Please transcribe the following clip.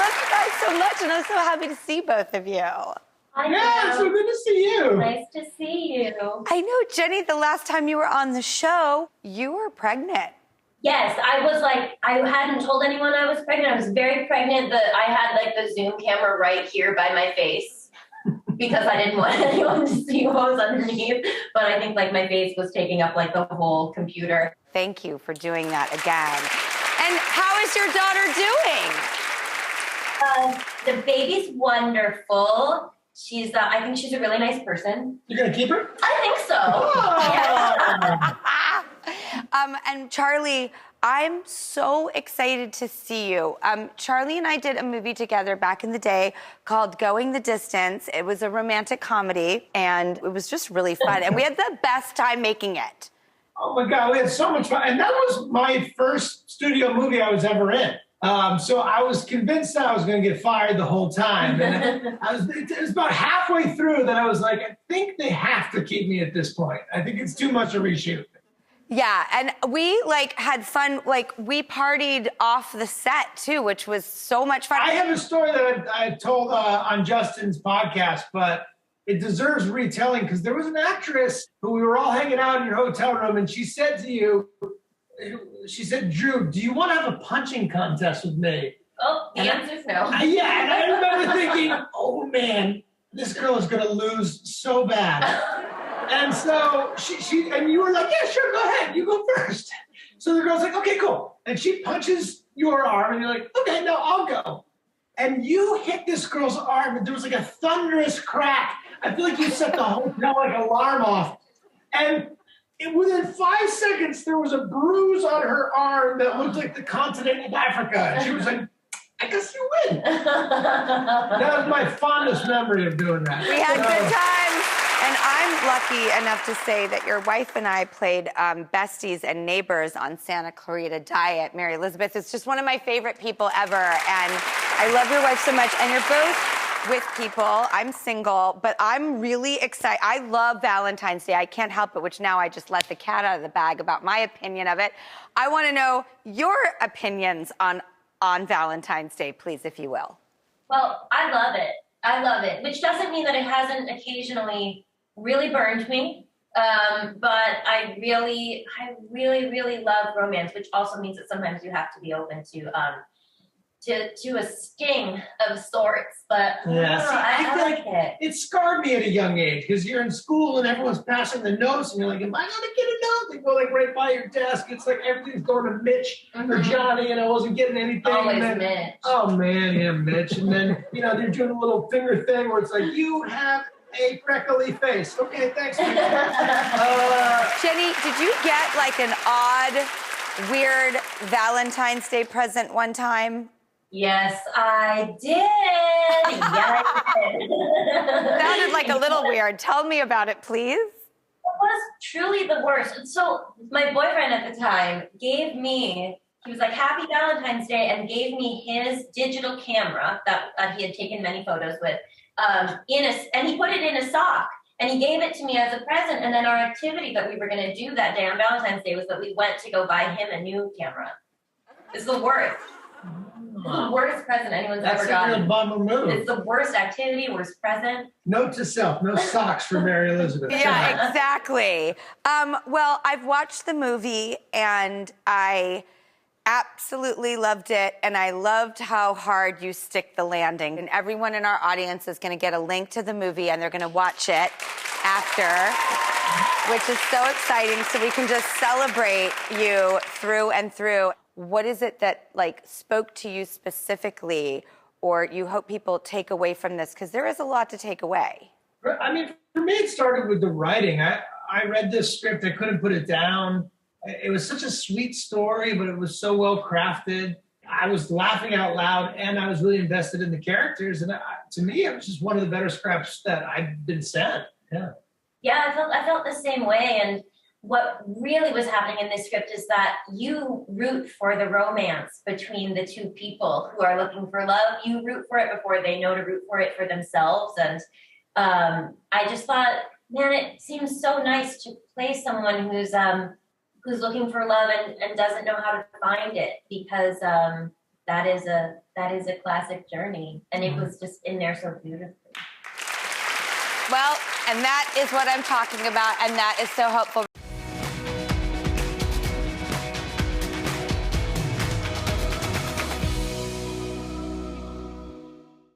love you guys so much, and I'm so happy to see both of you. Yeah, so good to see you. Nice to see you. I know, Jenny, the last time you were on the show, you were pregnant. Yes, I was like, I hadn't told anyone I was pregnant. I was very pregnant that I had like the Zoom camera right here by my face because I didn't want anyone to see what was underneath. But I think like my face was taking up like the whole computer. Thank you for doing that again. And how is your daughter doing? The baby's wonderful. I think she's a really nice person. You're going to keep her? I think so. Yeah. And Charlie, I'm so excited to see you. Charlie and I did a movie together back in the day called Going the Distance. It was a romantic comedy, and it was just really fun. And we had the best time making it. Oh, my God, we had so much fun. And that was my first studio movie I was ever in. So I was convinced that I was going to get fired the whole time. And it was about halfway through that I was like, I think they have to keep me at this point. I think it's too much to reshoot. Yeah, and we had fun. We partied off the set too, which was so much fun. I have a story that I told on Justin's podcast, but it deserves retelling because there was an actress who we were all hanging out in your hotel room, and she said to you, Drew, do you want to have a punching contest with me? Oh, the answer's no. Yeah, and I remember thinking, oh man, this girl is going to lose so bad. And so she and you were like, yeah, sure, go ahead. You go first. So the girl's like, okay, cool. And she punches your arm and you're like, okay, no, I'll go. And you hit this girl's arm and there was like a thunderous crack. I feel like you set the hotel alarm off. And within 5 seconds, there was a bruise on her arm that looked like the continent of Africa. And she was like, I guess you win. That was my fondest memory of doing that. We had good times. And I'm lucky enough to say that your wife and I played besties and neighbors on Santa Clarita Diet. Mary Elizabeth is just one of my favorite people ever. And I love your wife so much. And you're both with people. I'm single, but I'm really excited. I love Valentine's Day. I can't help it, which now I just let the cat out of the bag about my opinion of it. I want to know your opinions on Valentine's Day, please, if you will. Well, I love it, which doesn't mean that it hasn't occasionally really burned me. But I really, really love romance, which also means that sometimes you have to be open to a sting of sorts. But I like it. It scarred me at a young age because you're in school and everyone's passing the notes and you're like, am I going to get a note? They go right by your desk. It's like everything's going to Mitch or Johnny and I wasn't getting anything. Always Mitch. Oh man, yeah, Mitch. And then, they're doing a little finger thing where it's like, you have a freckly face. Okay, thanks. Jenny, did you get an odd, weird Valentine's Day present one time? Yes, I did. Yeah, I did. Sounded like a little weird. Tell me about it, please. It was truly the worst. So my boyfriend at the time he was like, Happy Valentine's Day, and gave me his digital camera that he had taken many photos with, and he put it in a sock. And he gave it to me as a present. And then our activity that we were going to do that day on Valentine's Day was that we went to go buy him a new camera. It's the worst. The worst present anyone's ever gotten. That's a real bummer move. It's the worst activity, worst present. Note to self, no socks for Mary Elizabeth. Yeah, exactly. Well, I've watched the movie and I absolutely loved it. And I loved how hard you stick the landing. And everyone in our audience is going to get a link to the movie and they're going to watch it after, which is so exciting. So we can just celebrate you through and through. What is it that spoke to you specifically, or you hope people take away from this? Because there is a lot to take away. I mean, for me, it started with the writing. I read this script, I couldn't put it down. It was such a sweet story, but it was so well crafted. I was laughing out loud, and I was really invested in the characters. And to me, it was just one of the better scripts that I've been sent. Yeah. Yeah, I felt the same way, and what really was happening in this script is that you root for the romance between the two people who are looking for love. You root for it before they know to root for it for themselves. And I just thought, man, it seems so nice to play someone who's looking for love and doesn't know how to find it, because that is a classic journey. And it was just in there so beautifully. Well, and that is what I'm talking about, and that is so helpful.